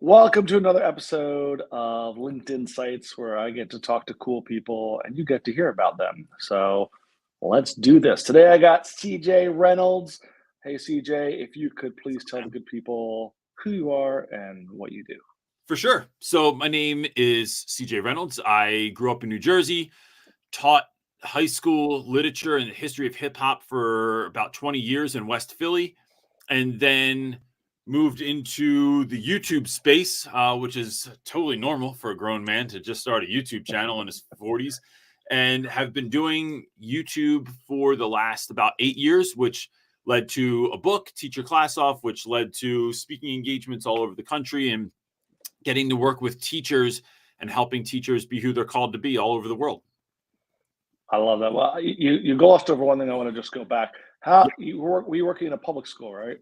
Welcome to another episode of LinkedIn Sites where I get to talk to cool people and you get to hear about them. So let's do this. Today I got CJ Reynolds. Hey, CJ, if you could please tell the good people who you are and what you do. For sure. So my name is CJ Reynolds. I grew up in New Jersey, taught high school literature and the history of hip hop for about 20 years in West Philly, and then moved into the YouTube space, which is totally normal for a grown man to just start a YouTube channel in his 40s, and have been doing YouTube for the last about 8 years, which led to a book, Teach Your Class Off, which led to speaking engagements all over the country and getting to work with teachers and helping teachers be who they're called to be all over the world. I love that. Well, you glossed over one thing. I want to just go back. How you work? We working in a public school, right?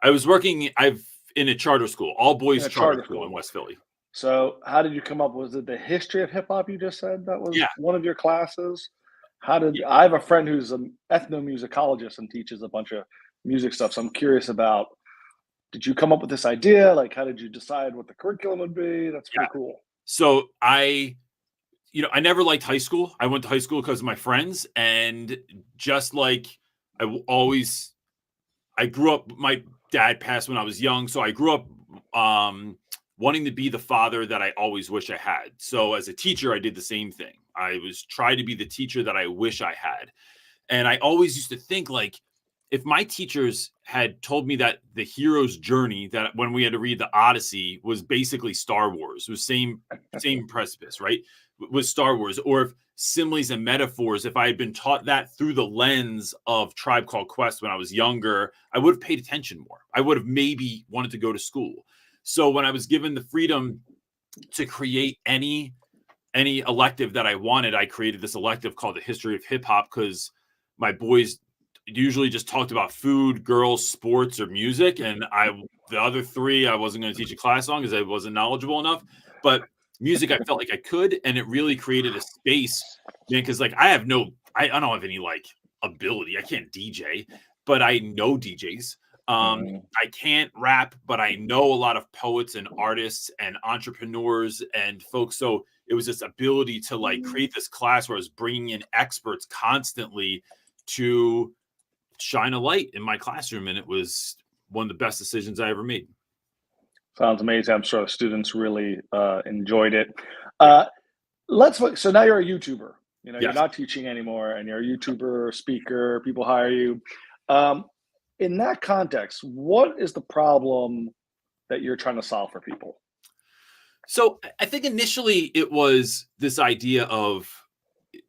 I've in a charter school, all boys In a charter school in West Philly. So how did you come up? Was it the history of hip hop you just said that was Yeah. one of your classes? I have a friend who's an ethnomusicologist and teaches a bunch of music stuff. So I'm curious about, did you come up with this idea? Like, how did you decide what the curriculum would be? That's pretty cool. So I never liked high school. I went to high school because of my friends, and just like I grew up, my dad passed when I was young, so I grew up wanting to be the father that I always wish I had. So as a teacher, I did the same thing. I was trying to be the teacher that I wish I had. And I always used to think, like, if my teachers had told me that the hero's journey, that when we had to read the Odyssey, was basically Star Wars, was same precipice, right? Was Star Wars, or if similes and metaphors, if I had been taught that through the lens of Tribe Called Quest when I was younger, I would have paid attention more. I would have maybe wanted to go to school. So when I was given the freedom to create any elective that I wanted, I created this elective called the History of Hip Hop, because my boys usually just talked about food, girls, sports, or music, and the other three I wasn't going to teach a class on because I wasn't knowledgeable enough. But music, I felt like I could, and it really created a space, man. Because like I don't have any like ability. I can't DJ, but I know DJs. I can't rap, but I know a lot of poets and artists and entrepreneurs and folks. So it was this ability to like create this class where I was bringing in experts constantly to shine a light in my classroom. And it was one of the best decisions I ever made. Sounds amazing. I'm sure the students really enjoyed it. So now you're a YouTuber. Yes. You're not teaching anymore, and you're a YouTuber, speaker. People hire you. In that context, what is the problem that you're trying to solve for people? So I think initially it was this idea of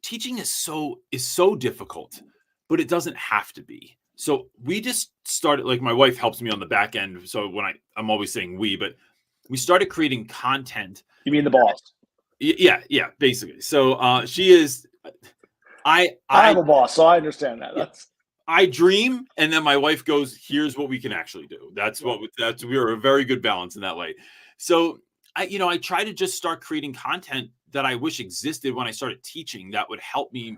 teaching is so difficult, but it doesn't have to be. So we just started, like, my wife helps me on the back end. So when I'm always saying we, but we started creating content. You mean the boss? Yeah, basically. So she is. I have a boss, so I understand that. That's. I dream, and then my wife goes, "Here's what we can actually do." We are a very good balance in that way. So I try to just start creating content that I wish existed when I started teaching that would help me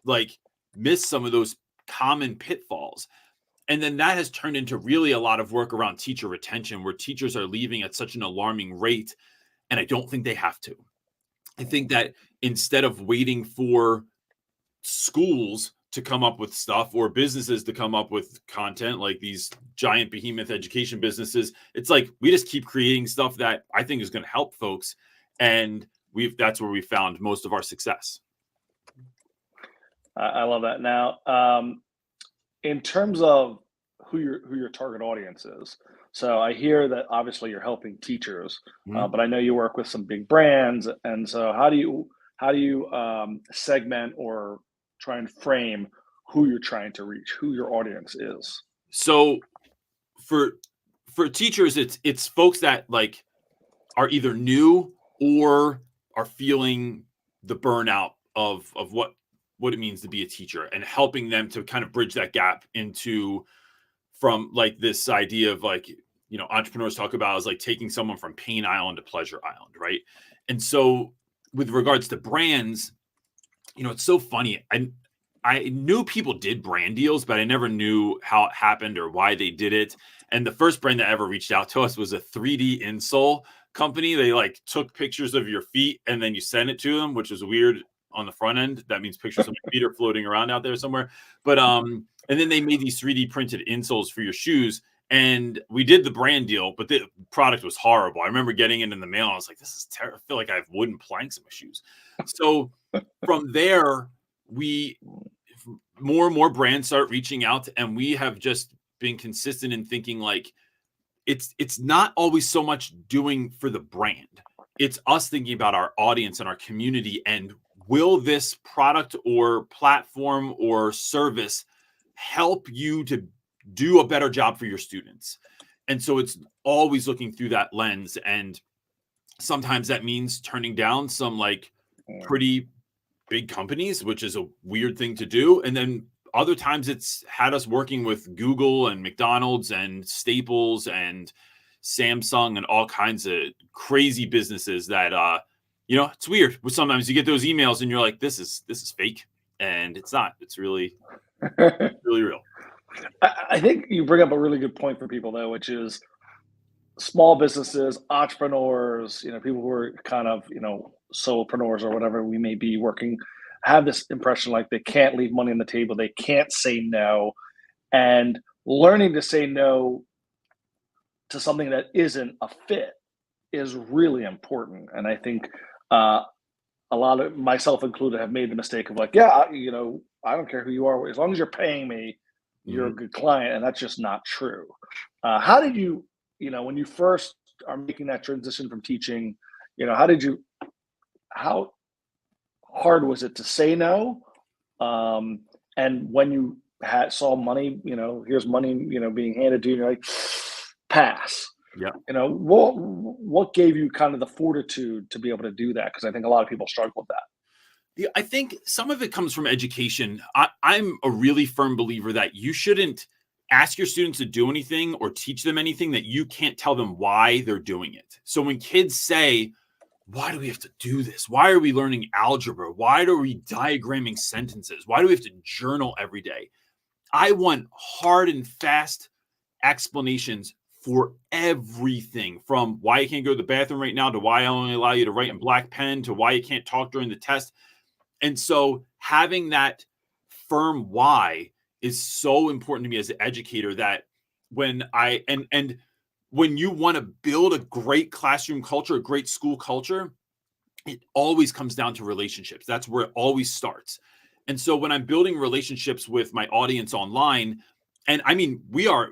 like miss some of those common pitfalls. And then that has turned into really a lot of work around teacher retention, where teachers are leaving at such an alarming rate. And I don't think they have to. I think that instead of waiting for schools to come up with stuff or businesses to come up with content, like these giant behemoth education businesses, it's like we just keep creating stuff that I think is going to help folks. And that's where we found most of our success. I love that. Now, in terms of who your target audience is, so I hear that obviously you're helping teachers, but I know you work with some big brands, and so how do you segment or try and frame who you're trying to reach, who your audience is? So for teachers, it's folks that like are either new or are feeling the burnout of what it means to be a teacher, and helping them to kind of bridge that gap from like this idea of like, entrepreneurs talk about is like taking someone from pain island to pleasure island, right? And so with regards to brands, it's so funny. I knew people did brand deals, but I never knew how it happened or why they did it. And the first brand that ever reached out to us was a 3D insole company. They like took pictures of your feet and then you send it to them, which is weird on the front end. That means pictures of my feet are floating around out there somewhere. But and then they made these 3D printed insoles for your shoes. And we did the brand deal, but the product was horrible. I remember getting it in the mail. I was like, this is terrible. I feel like I have wooden planks in my shoes. So from there, more and more brands start reaching out, and we have just been consistent in thinking like it's not always so much doing for the brand. It's us thinking about our audience and our community, and will this product or platform or service help you to do a better job for your students? And so it's always looking through that lens. And sometimes that means turning down some like pretty big companies, which is a weird thing to do. And then other times it's had us working with Google and McDonald's and Staples and Samsung and all kinds of crazy businesses that, it's weird. Sometimes you get those emails and you're like, this is fake. And it's not. It's really, really real. I think you bring up a really good point for people, though, which is small businesses, entrepreneurs, people who are kind of, solopreneurs or whatever we may be working, have this impression like they can't leave money on the table. They can't say no. And learning to say no to something that isn't a fit is really important. And I think a lot of, myself included, have made the mistake of like, I don't care who you are. As long as you're paying me, you're a good client. And that's just not true. How did you, when you first are making that transition from teaching, how hard was it to say no? And when you saw money, here's money, being handed to you, you're like, pass. Yeah. What gave you kind of the fortitude to be able to do that? Because I think a lot of people struggle with that. Yeah, I think some of it comes from education. I'm a really firm believer that you shouldn't ask your students to do anything or teach them anything that you can't tell them why they're doing it. So when kids say, why do we have to do this? Why are we learning algebra? Why are we diagramming sentences? Why do we have to journal every day? I want hard and fast explanations for everything, from why you can't go to the bathroom right now to why I only allow you to write in black pen to why you can't talk during the test. And so having that firm why is so important to me as an educator, that when when you want to build a great classroom culture, a great school culture, it always comes down to relationships. That's where it always starts. And so when I'm building relationships with my audience online, and I mean, we are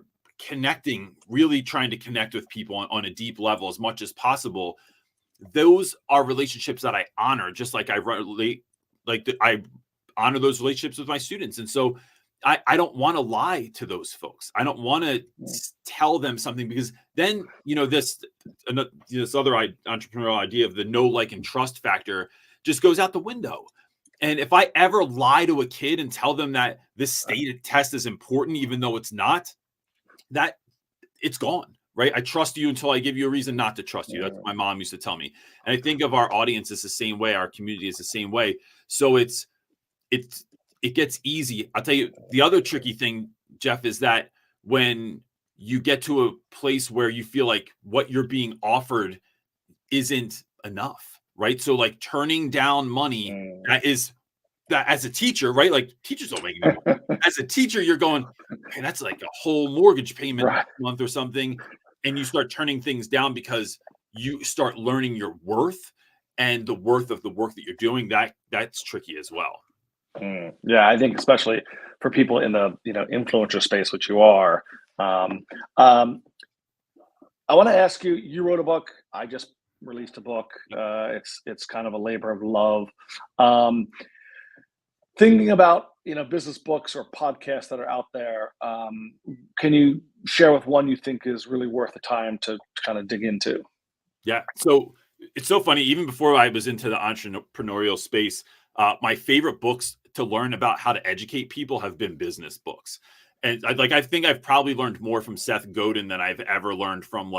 connecting, really trying to connect with people on a deep level as much as possible. Those are relationships that I honor, just like I honor those relationships with my students. And so I don't want to lie to those folks. I don't want to tell them something, because then, this other entrepreneurial idea of the know, like, and trust factor just goes out the window. And if I ever lie to a kid and tell them that this stated test is important, even though it's not, that it's gone, right? I trust you until I give you a reason not to trust you. That's what my mom used to tell me. And I think of our audience as the same way. Our community is the same way. So it gets easy. I'll tell you, the other tricky thing, Jeff, is that when you get to a place where you feel like what you're being offered isn't enough, right? So like turning down money, that as a teacher, right? Like teachers don't make any money. As a teacher, you're going, hey, that's like a whole mortgage payment a month or something. And you start turning things down because you start learning your worth and the worth of the work that you're doing. That's tricky as well. Yeah, I think especially for people in the influencer space, which you are. I want to ask you. You wrote a book. I just released a book. It's kind of a labor of love. Thinking about business books or podcasts that are out there, can you share with one you think is really worth the time to kind of dig into? Yeah. So it's so funny. Even before I was into the entrepreneurial space, my favorite books to learn about how to educate people have been business books. And I think I've probably learned more from Seth Godin than I've ever learned from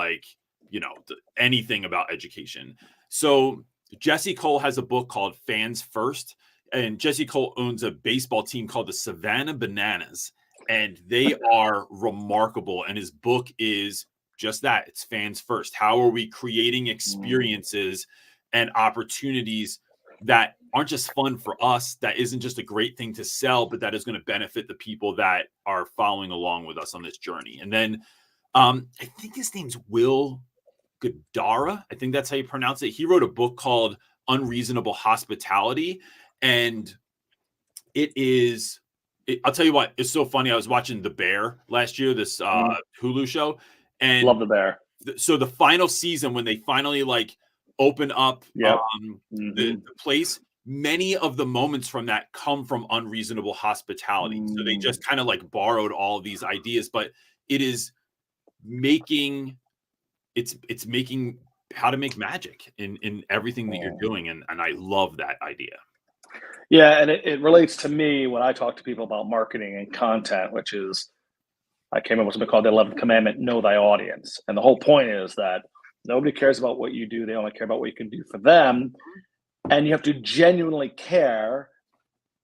anything about education. So Jesse Cole has a book called Fans First. And Jesse Cole owns a baseball team called the Savannah Bananas. and they are remarkable. And his book is just that. It's fans first. How are we creating experiences and opportunities that aren't just fun for us, that isn't just a great thing to sell, but that is going to benefit the people that are following along with us on this journey. And then I think his name's Will Gadara. I think that's how you pronounce it. He wrote a book called Unreasonable Hospitality. And I'll tell you what, it's so funny. I was watching The Bear last year, this Hulu show. And love The Bear. So the final season, when they finally like open up the place, many of the moments from that come from Unreasonable Hospitality. So they just kind of like borrowed all of these ideas, but it is making how to make magic in everything that you're doing. And I love that idea. Yeah. And it relates to me when I talk to people about marketing and content, which is, I came up with something called the 11th commandment, know thy audience. And the whole point is that nobody cares about what you do. They only care about what you can do for them. And you have to genuinely care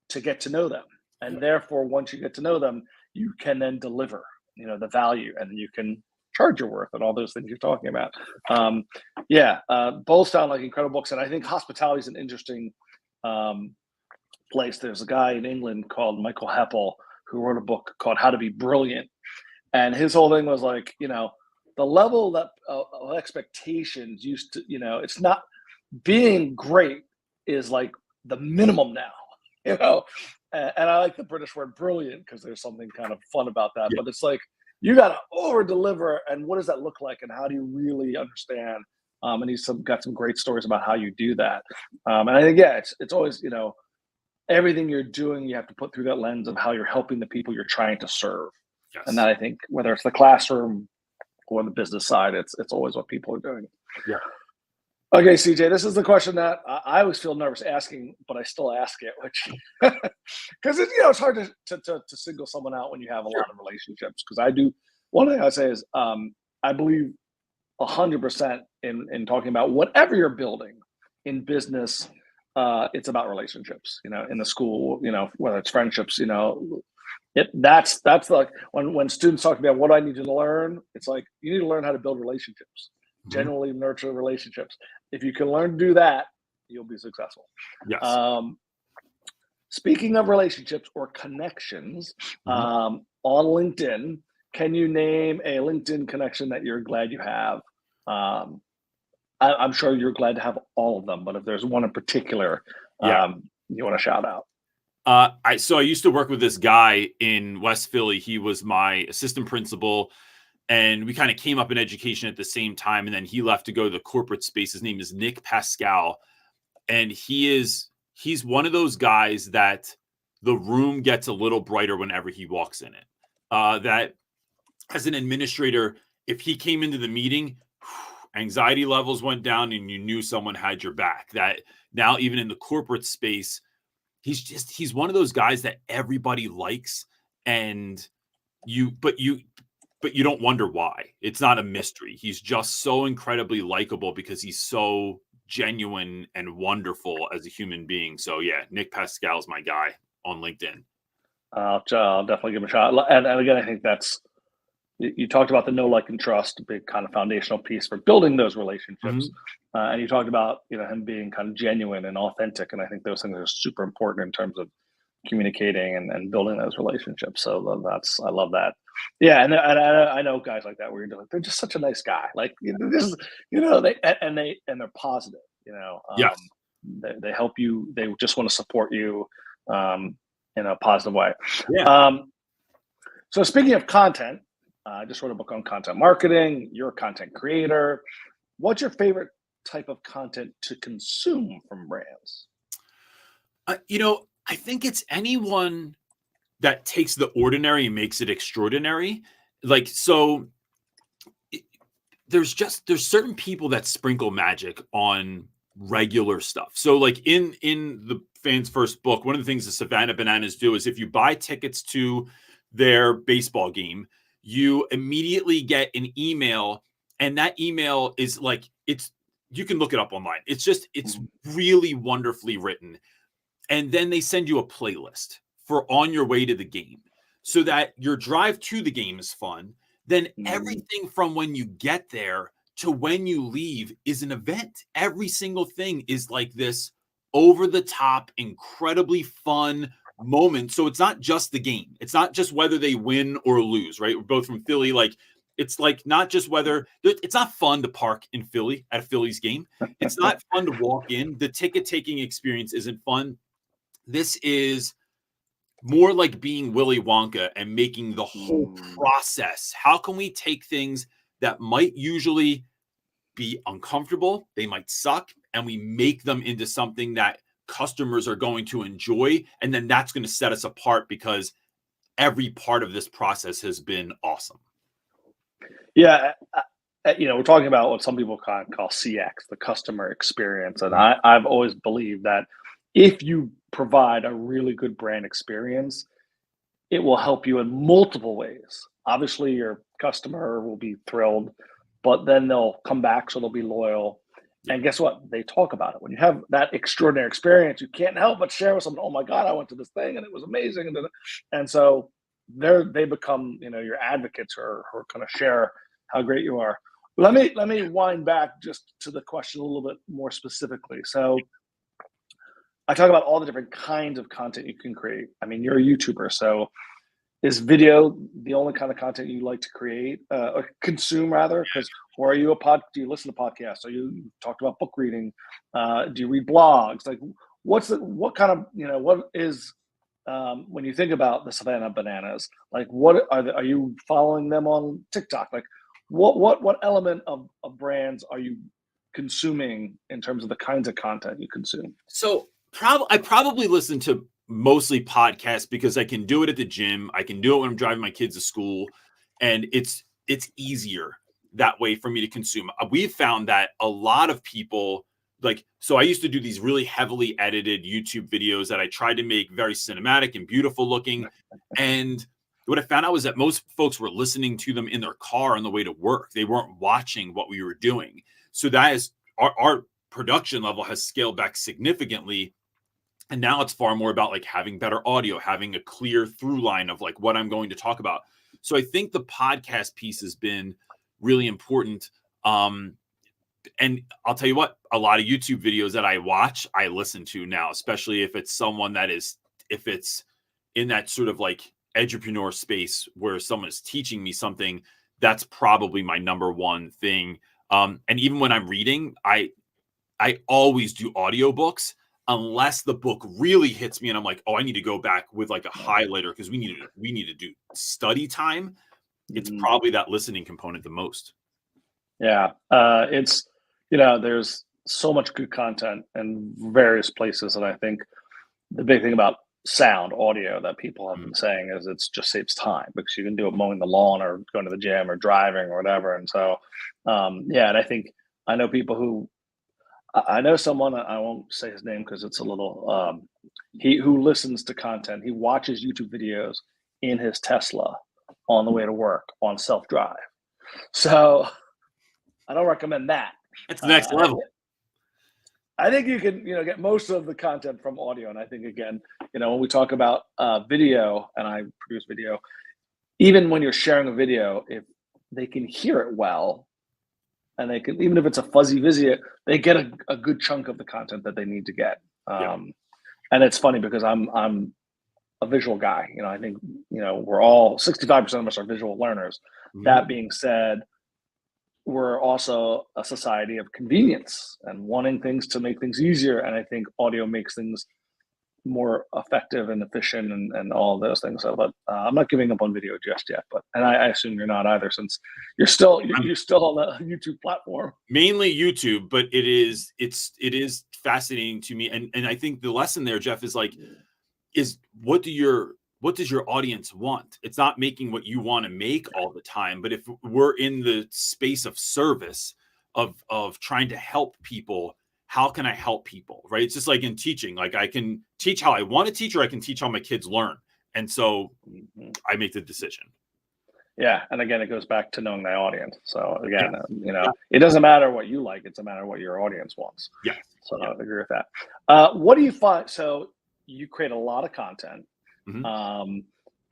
to get to know them. And therefore, once you get to know them, you can then deliver, the value, and you can charge your worth and all those things you're talking about. Both sound like incredible books. And I think hospitality is an interesting place. There's a guy in England called Michael Heppel who wrote a book called How to Be Brilliant. And his whole thing was like, the level that of expectations used to, it's not, being great is like the minimum now, and I like the British word brilliant because there's something kind of fun about that. But it's like, you got to over deliver. And what does that look like? And how do you really understand? And he's got some great stories about how you do that. And I think, it's always, everything you're doing, you have to put through that lens of how you're helping the people you're trying to serve. Yes. And that, I think, whether it's the classroom or the business side, it's always what people are doing. Yeah. Okay, CJ, this is the question that I always feel nervous asking, but I still ask it, which because it's hard to single someone out when you have a lot of relationships. Because I do. One thing I say is I believe 100% in talking about whatever you're building in business. It's about relationships. In the school, whether it's friendships, that's like when students talk about what I need to learn, it's like you need to learn how to build relationships, genuinely nurture relationships. If you can learn to do that, you'll be successful. Yes. Speaking of relationships or connections, on LinkedIn, can you name a LinkedIn connection that you're glad you have? I'm sure you're glad to have all of them, but if there's one in particular, you want to shout out. I used to work with this guy in West Philly. He was my assistant principal, and we kind of came up in education at the same time. And then he left to go to the corporate space. His name is Nick Pascal. And he's one of those guys that the room gets a little brighter whenever he walks in it. That as an administrator, if he came into the meeting, anxiety levels went down and you knew someone had your back. That now, even in the corporate space, he's one of those guys that everybody likes, and but you don't wonder why. It's not a mystery. He's just so incredibly likable because he's so genuine and wonderful as a human being. So yeah, Nick Pascal is my guy on LinkedIn. I'll definitely give him a shot. And again, I think that's, you talked about the know, like, and trust, a big kind of foundational piece for building those relationships. And you talked about, him being kind of genuine and authentic. And I think those things are super important in terms of communicating and building those relationships. So I love that. Yeah. And I know guys like that where you're like, they're just such a nice guy. Like, this is, they're positive, Yes. They help you. They just want to support you in a positive way. Yeah. So speaking of content, I just wrote a book on content marketing. You're a content creator. What's your favorite type of content to consume from brands? I think it's anyone that takes the ordinary and makes it extraordinary. Like, so there's certain people that sprinkle magic on regular stuff. So like in the Fans First book, one of the things the Savannah Bananas do is if you buy tickets to their baseball game, you immediately get an email, and that email is like, you can look it up online. It's really wonderfully written. And then they send you a playlist for on your way to the game. so that your drive to the game is fun. Then Mm. everything from when you get there to when you leave is an event. Every single thing is like this over the top, incredibly fun moment. So it's not just the game. It's not just whether they win or lose, right? We're both from Philly. Like, it's like not just whether it's not fun to park in Philly at a Phillies game. It's not fun to walk in. The ticket taking experience isn't fun. This is more like being Willy Wonka and making the whole process. How can we take things that might usually be uncomfortable, they might suck, and we make them into something that customers are going to enjoy, and then that's going to set us apart because every part of this process has been awesome. Yeah, we're talking about what some people kind of call CX, the customer experience, and I've always believed that if you provide a really good brand experience, it will help you in multiple ways. Obviously, your customer will be thrilled, but then they'll come back, so they'll be loyal. And guess what? They talk about it. When you have that extraordinary experience, you can't help but share with someone, oh my God, I went to this thing and it was amazing. And so they become, your advocates who are going to share how great you are. Let me wind back just to the question a little bit more specifically. So I talk about all the different kinds of content you can create. I mean, you're a YouTuber, so is video the only kind of content you like to create or consume rather? Or are you do you listen to podcasts? You talked about book reading? Do you read blogs? Like, what is when you think about the Savannah Bananas? Like, what are you following them on TikTok? Like, what element of brands are you consuming in terms of the kinds of content you consume? So I probably listen to mostly podcasts because I can do it at the gym. I can do it when I'm driving my kids to school, and it's easier that way for me to consume. We've found that a lot of people so I used to do these really heavily edited YouTube videos that I tried to make very cinematic and beautiful looking. And what I found out was that most folks were listening to them in their car on the way to work. They weren't watching what we were doing. So that is our production level has scaled back significantly. And now it's far more about like having better audio, having a clear through line of like what I'm going to talk about. So I think the podcast piece has been really important. And I'll tell you what, a lot of YouTube videos that I watch, I listen to now, especially if it's someone if it's in that sort of like edupreneur space where someone is teaching me something, that's probably my number one thing. And even when I'm reading, I always do audiobooks. Unless the book really hits me and I'm like, oh, I need to go back with like a highlighter because we need to do study time. It's probably that listening component the most. Yeah. It's, there's so much good content in various places. And I think the big thing about sound audio that people have been saying is it just saves time because you can do it mowing the lawn or going to the gym or driving or whatever. And so, and I know people I know someone, I won't say his name because it's a little, who listens to content. He watches YouTube videos in his Tesla on the way to work on self-drive. So I don't recommend that. It's the next level. I think you can, get most of the content from audio. And I think, again, when we talk about video, and I produce video, even when you're sharing a video, if they can hear it well, and they can, even if it's a fuzzy video, they get a good chunk of the content that they need to get. And it's funny because I'm a visual guy. I think, we're all 65% of us are visual learners. That being said, we're also a society of convenience and wanting things to make things easier. And I think audio makes things more effective and efficient and all of those things. So, but I'm not giving up on video just yet. And I assume you're not either, since you're still on the YouTube platform. Mainly YouTube, but it is fascinating to me. And I think the lesson there, Jeff, is what does your audience want? It's not making what you want to make all the time, but if we're in the space of service of trying to help people, how can I help people? Right? It's just like in teaching. Like I can teach how I want to teach, or I can teach how my kids learn. And so I make the decision. Yeah, and again, it goes back to knowing the audience. So again, it doesn't matter what you like; it's a matter of what your audience wants. Yeah. So I agree with that. What do you find? So you create a lot of content.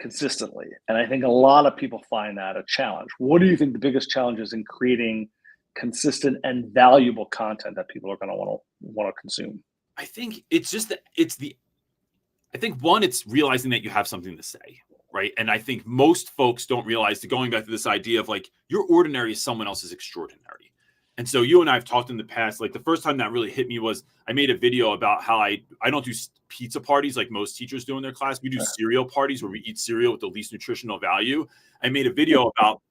consistently. And I think a lot of people find that a challenge. What do you think the biggest challenge is in creating consistent and valuable content that people are going to want to consume? I think it's just that I think one, it's realizing that you have something to say, right? And I think most folks don't realize that, going back to this idea of like, your ordinary is someone else's extraordinary. And so you and I have talked in the past, like the first time that really hit me was I made a video about how I don't do pizza parties like most teachers do in their class. We do cereal parties where we eat cereal with the least nutritional value. I made a video about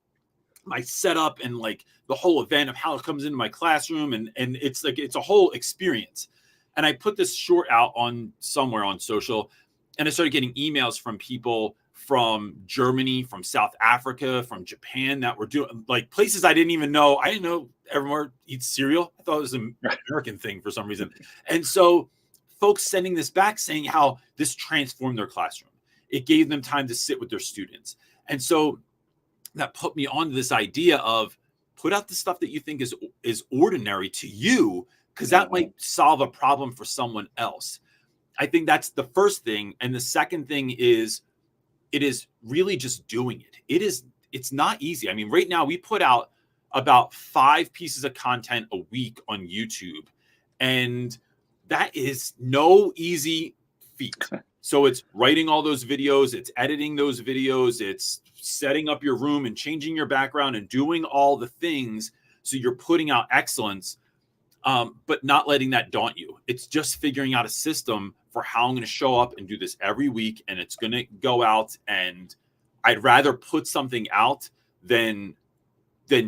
my setup and like the whole event of how it comes into my classroom. And it's like, it's a whole experience. And I put this short out on somewhere on social, and I started getting emails from people from Germany, from South Africa, from Japan that were doing like places I didn't even know. I didn't know everyone eats cereal. I thought it was an American thing for some reason. And so folks sending this back saying how this transformed their classroom. It gave them time to sit with their students. And so that put me on this idea of put out the stuff that you think is ordinary to you, because that might solve a problem for someone else. I think that's the first thing. And the second thing is, it is really just doing it. It's not easy. I mean, right now we put out about 5 pieces of content a week on YouTube, and that is no easy feat. So it's writing all those videos, it's editing those videos, it's setting up your room and changing your background and doing all the things. So you're putting out excellence, but not letting that daunt you. It's just figuring out a system for how I'm going to show up and do this every week, and it's going to go out. And I'd rather put something out than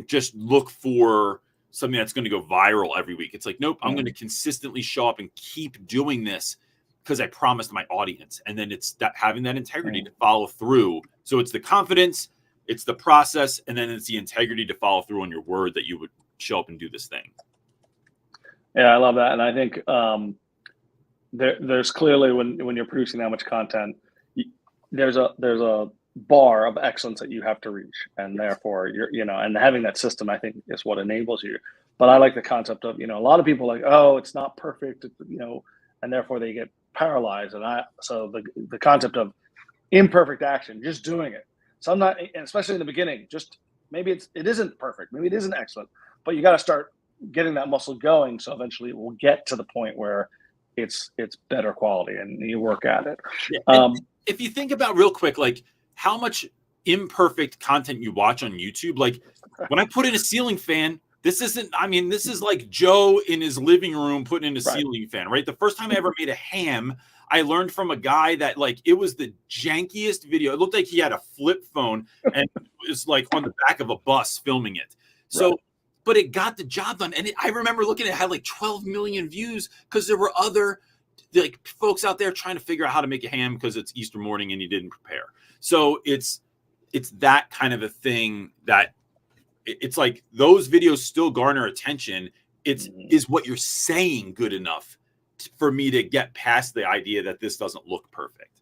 just look for something that's going to go viral every week. It's like, nope, I'm going to consistently show up and keep doing this because I promised my audience. And then it's that having that integrity to follow through. So it's the confidence, it's the process, and then it's the integrity to follow through on your word that you would show up and do this thing. Yeah, I love that. And I think there's clearly, when you're producing that much content, there's a bar of excellence that you have to reach, and therefore and having that system, I think, is what enables you. But I like the concept of, a lot of people are like, oh, it's not perfect, and therefore they get paralyzed. And so the concept of imperfect action, just doing it. So I'm not, and especially in the beginning, just maybe it isn't perfect, maybe it isn't excellent, but you got to start getting that muscle going. So eventually it will get to the point where it's better quality, and you work at it. Yeah. If you think about real quick, like how much imperfect content you watch on YouTube, like when I put in a ceiling fan, this is like Joe in his living room putting in a ceiling fan, right? The first time I ever made a ham, I learned from a guy that like it was the jankiest video. It looked like he had a flip phone and it was like on the back of a bus filming it. So, but it got the job done. And I remember looking at it, had like 12 million views because there were other like folks out there trying to figure out how to make a ham because it's Easter morning and you didn't prepare. So it's that kind of a thing that it's like those videos still garner attention. Is what you're saying good enough for me to get past the idea that this doesn't look perfect?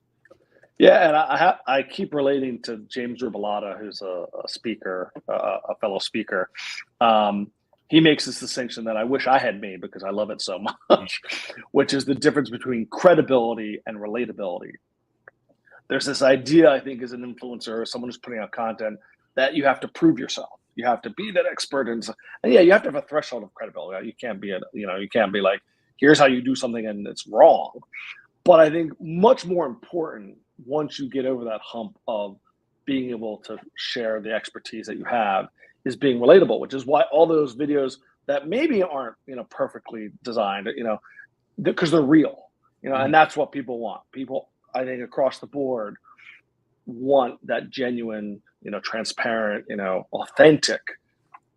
Yeah, and I keep relating to James Rubalata, who's a speaker, a fellow speaker. He makes this distinction that I wish I had made because I love it so much, which is the difference between credibility and relatability. There's this idea, I think, as an influencer or someone who's putting out content, that you have to prove yourself. You have to be that expert, and yeah, you have to have a threshold of credibility. You can't be you can't be like, here's how you do something and it's wrong. But I think much more important, once you get over that hump of being able to share the expertise that you have, is being relatable, which is why all those videos that maybe aren't perfectly designed, because they're real, and that's what people want. People, I think, across the board want that genuine, transparent, authentic.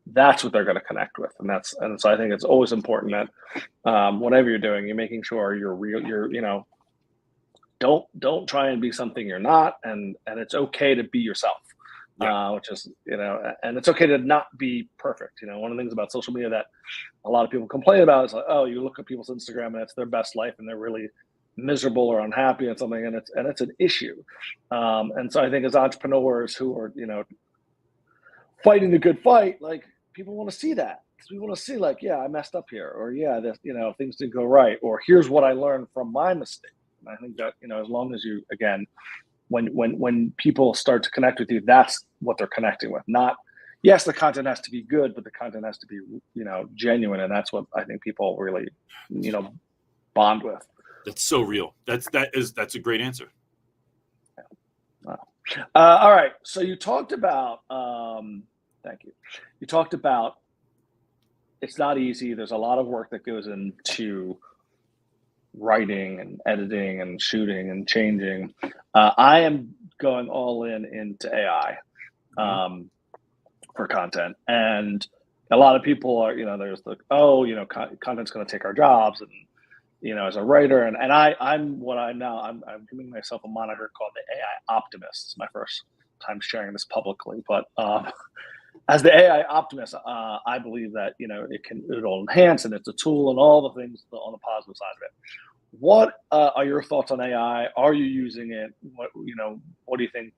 That's what they're going to connect with, and so I think it's always important that whatever you're doing, you're making sure you're real. Don't try and be something you're not, and it's okay to be yourself. Which is, and it's okay to not be perfect. One of the things about social media that a lot of people complain about is like, oh, you look at people's Instagram and it's their best life and they're really miserable or unhappy and something, and it's an issue. And so I think as entrepreneurs who are, fighting the good fight, like people want to see that. We want to see like, yeah, I messed up here, or yeah, this, things didn't go right, or here's what I learned from my mistake. And I think that, as long as you, again, when people start to connect with you, that's what they're connecting with. Not, yes, the content has to be good, but the content has to be, genuine, and that's what I think people really, bond with. That's so real. That's a great answer. Wow. All right. So you talked about, thank you. You talked about it's not easy. There's a lot of work that goes into writing and editing and shooting and changing. I am going all into AI for content, and a lot of people are, there's the content's going to take our jobs, and as a writer, and I'm giving myself a moniker called the AI optimist. It's my first time sharing this publicly, but as the AI optimist, I believe that it'll enhance, and it's a tool and all the things on the positive side of it. What are your thoughts on AI? Are you using it? What do you think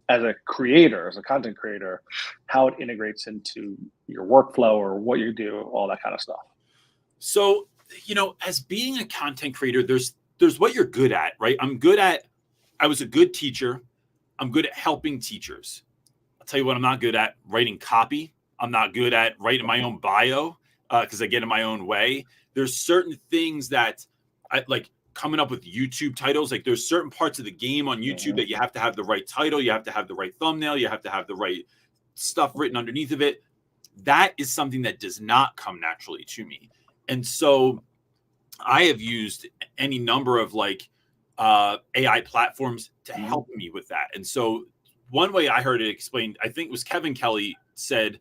as a creator, as a content creator, how it integrates into your workflow or what you do, all that kind of stuff? So, as being a content creator, there's what you're good at, right? I was a good teacher. I'm good at helping teachers. I'll tell you what I'm not good at: writing copy. I'm not good at writing my own bio because I get in my own way. There's certain things that I like coming up with YouTube titles. Like there's certain parts of the game on YouTube that you have to have the right title. You have to have the right thumbnail. You have to have the right stuff written underneath of it. That is something that does not come naturally to me. And so I have used any number of AI platforms to help me with that. And so one way I heard it explained, I think it was Kevin Kelly said,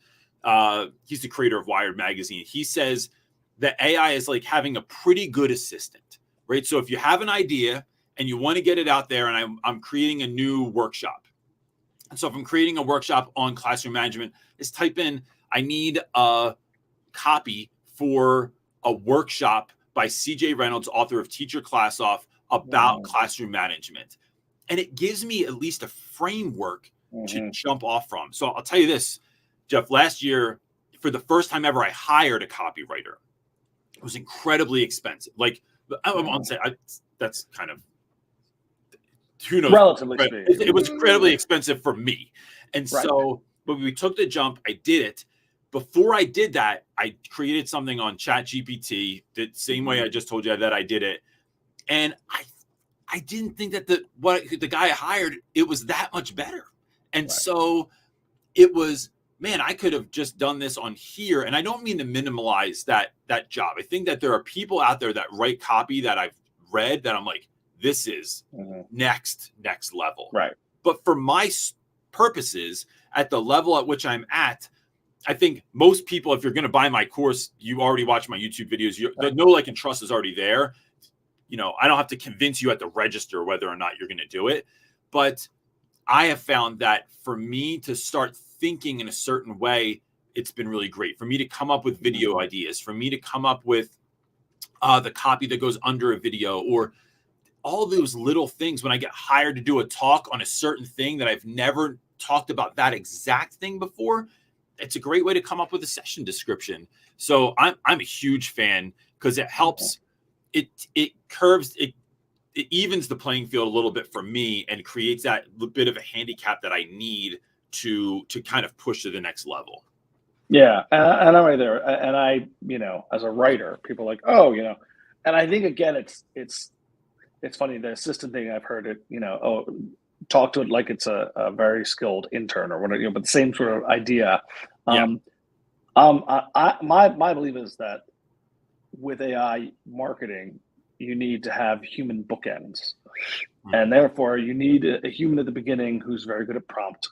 he's the creator of Wired Magazine. He says that AI is like having a pretty good assistant, right? So if you have an idea and you want to get it out there, and I'm creating a new workshop. And so if I'm creating a workshop on classroom management, just type in, I need a copy for a workshop by CJ Reynolds, author of Teach Your Class Off, about classroom management. And it gives me at least a framework to jump off from. So I'll tell you this, Jeff, last year, for the first time ever, I hired a copywriter. It was incredibly expensive. Like, I won't say that's kind of, who knows? Relatively speaking. It was incredibly expensive for me. And so, but we took the jump. I did it. Before I did that, I created something on ChatGPT the same way I just told you that I did it. And I didn't think that the guy I hired, it was that much better. And so it was, man, I could have just done this on here. And I don't mean to minimalize that job. I think that there are people out there that write copy that I've read that I'm like, this is next level. Right. But for my purposes, at the level at which I'm at, I think most people, if you're going to buy my course, you already watch my YouTube videos. The know, like, and trust is already there. I don't have to convince you at the register whether or not you're going to do it. But I have found that for me to start thinking in a certain way, it's been really great for me to come up with video ideas, for me to come up with the copy that goes under a video, or all those little things. When I get hired to do a talk on a certain thing that I've never talked about that exact thing before, it's a great way to come up with a session description. So I'm a huge fan because it helps. It evens the playing field a little bit for me and creates that bit of a handicap that I need to kind of push to the next level. Yeah, and I'm right there. And I, as a writer, people are like, oh, and I think again, it's funny, the assistant thing. I've heard it, talk to it like it's a very skilled intern or whatever, but the same sort of idea. My belief is that with AI marketing, you need to have human bookends, and therefore you need a human at the beginning who's very good at prompt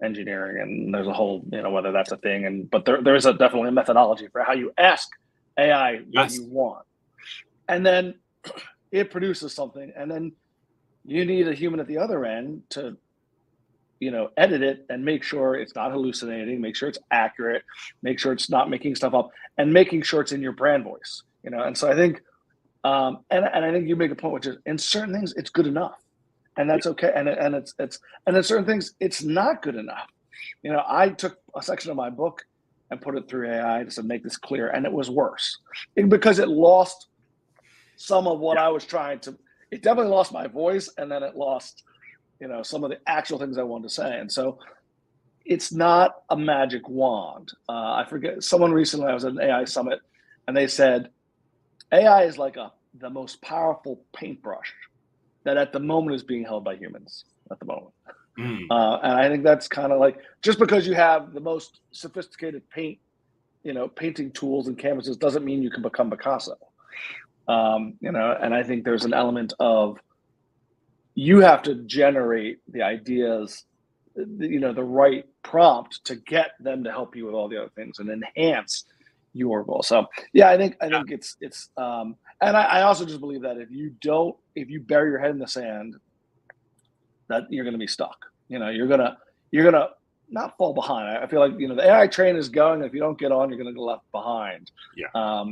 engineering, and there's a whole, whether that's a thing, but there is definitely a methodology for how you ask AI what you want, and then it produces something, and then you need a human at the other end to, edit it and make sure it's not hallucinating, make sure it's accurate, make sure it's not making stuff up, and making sure it's in your brand voice, And so I think, and I think you make a point, which is in certain things it's good enough, and that's okay. And in certain things it's not good enough. I took a section of my book and put it through AI to make this clear, and it was worse because it lost some of what I was trying to. It definitely lost my voice, and then it lost some of the actual things I wanted to say. And so it's not a magic wand. I forget, someone recently, I was at an AI summit, and they said AI is like the most powerful paintbrush that at the moment is being held by humans at the moment. And I think that's kind of like, just because you have the most sophisticated painting tools and canvases doesn't mean you can become Picasso. And I think there's an element of, you have to generate the ideas, the right prompt to get them to help you with all the other things and enhance your goal. So yeah, I think it's and I also just believe that if you bury your head in the sand, that you're going to be stuck. You're gonna not fall behind. I feel like the AI train is going. If you don't get on, you're going to get left behind. Yeah.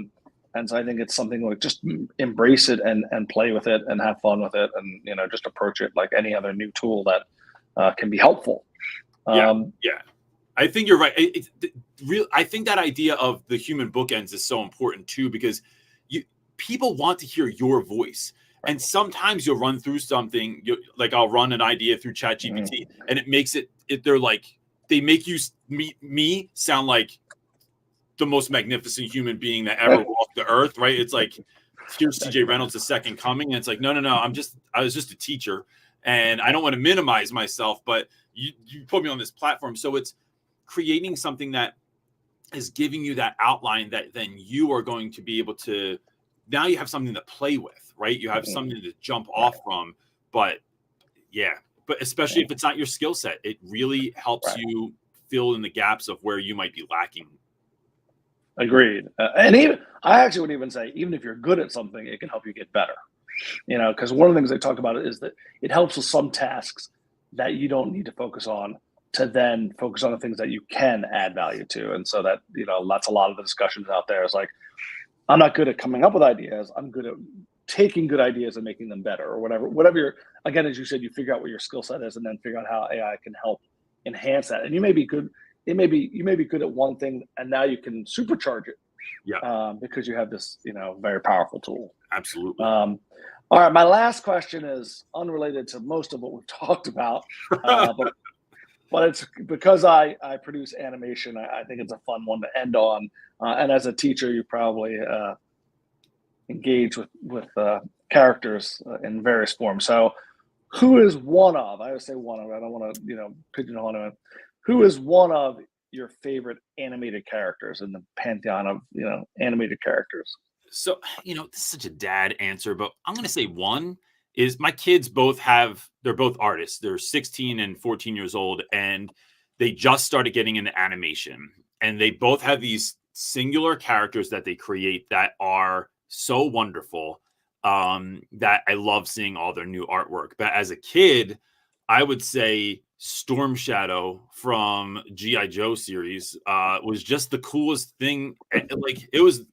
And so I think it's something like, just embrace it and play with it and have fun with it, and just approach it like any other new tool that can be helpful. Yeah. I think you're right. I think that idea of the human bookends is so important too, because people want to hear your voice. And sometimes you'll run through something, like I'll run an idea through ChatGPT, and it makes they make you me sound like the most magnificent human being that ever walked the earth, right? It's like, here's TJ Reynolds, the second coming. And it's like, no, I was just a teacher, and I don't want to minimize myself, but you put me on this platform. So it's creating something that is giving you that outline that then you are going to be able to, now you have something to play with, right? You have something to jump off from. But especially if it's not your skill set, it really helps you fill in the gaps of where you might be lacking. Agreed. And I actually would even say, even if you're good at something, it can help you get better. Because one of the things they talk about is that it helps with some tasks that you don't need to focus on, to then focus on the things that you can add value to. And so that, that's a lot of the discussions out there. Is like, I'm not good at coming up with ideas. I'm good at taking good ideas and making them better, or whatever again, as you said, you figure out what your skill set is, and then figure out how AI can help enhance that. And you may be good. You may be good at one thing, and now you can supercharge it. Because you have this, very powerful tool. Absolutely. All right. My last question is unrelated to most of what we've talked about, but it's because I produce animation. I think it's a fun one to end on. And as a teacher, you probably engage with characters in various forms. So, who is one of? I would say one of. I don't want to pigeonhole anyone. Who is one of your favorite animated characters in the pantheon of animated characters? So this is such a dad answer, but I'm going to say one is, my kids they're both artists. They're 16 and 14 years old, and they just started getting into animation. And they both have these singular characters that they create that are so wonderful, that I love seeing all their new artwork. But as a kid, I would say Storm Shadow from G.I. Joe series was just the coolest thing. Like, it was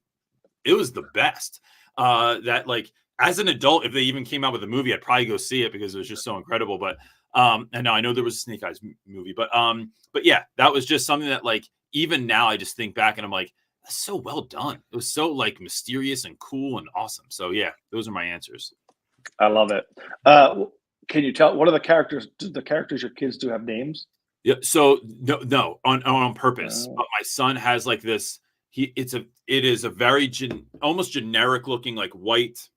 the best. That, like, as an adult, if they even came out with a movie, I'd probably go see it because it was just so incredible. But and now I know there was a Snake Eyes movie, but yeah, that was just something that, like, even now I just think back and I'm like, that's so well done. It was so, like, mysterious and cool and awesome. So yeah, those are my answers. I love it. Can you tell, what are the characters? Do the characters your kids do have names? Yeah. So no, on purpose. But my son has, like, this. It is a very almost generic looking, like, white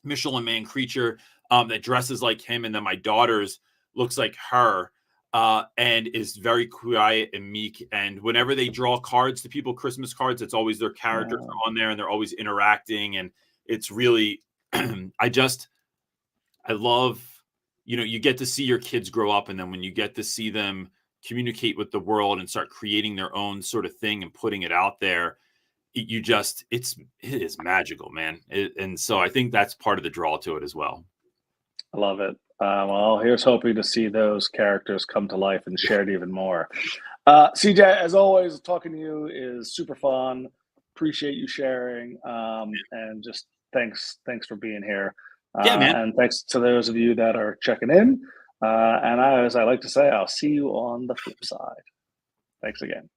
Michelin Man creature that dresses like him, and then my daughter's looks like her, and is very quiet and meek. And whenever they draw cards to people, Christmas cards, it's always their characters on there, and they're always interacting, and it's really I love, you get to see your kids grow up, and then when you get to see them communicate with the world and start creating their own sort of thing and putting it out there, it is magical, man. And so I think that's part of the draw to it as well. I love it. Well, here's hoping to see those characters come to life and shared even more. CJ, as always, talking to you is super fun. Appreciate you sharing, and just thanks for being here. Yeah, man. And thanks to those of you that are checking in. And as I like to say, I'll see you on the flip side. Thanks again.